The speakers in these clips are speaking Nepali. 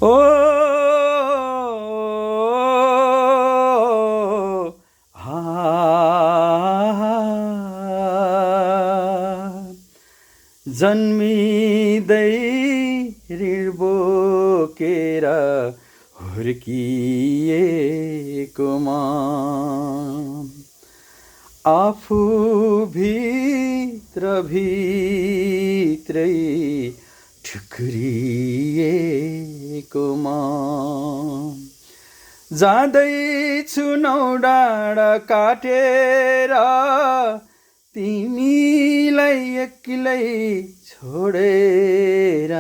ओ हा जन्मिँदै ऋण बोकेर हुर्किएकोमा आफू भित्र भित्रै ठुक्रिएकोमा जाँदैछु नौ डाँडा काटेर तिमीलाई एक्लै छोडेर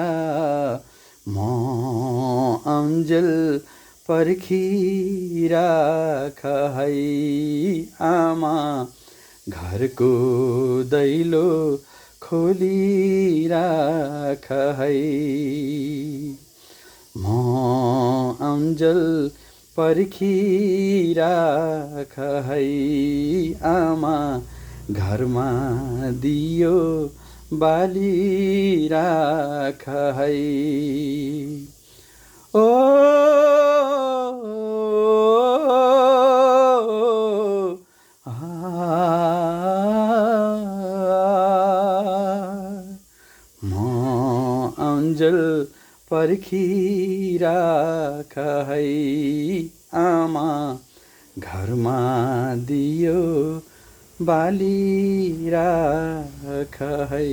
म अञ्जल पर्खिराख है आमा घरको दैलो खोलिराख है म अञ्जल पर्खिराख है आमा घरमा दियो बालिराख है ओ म अञ्जल पर्खिराख है आमा घरमा दियो बालिराख है।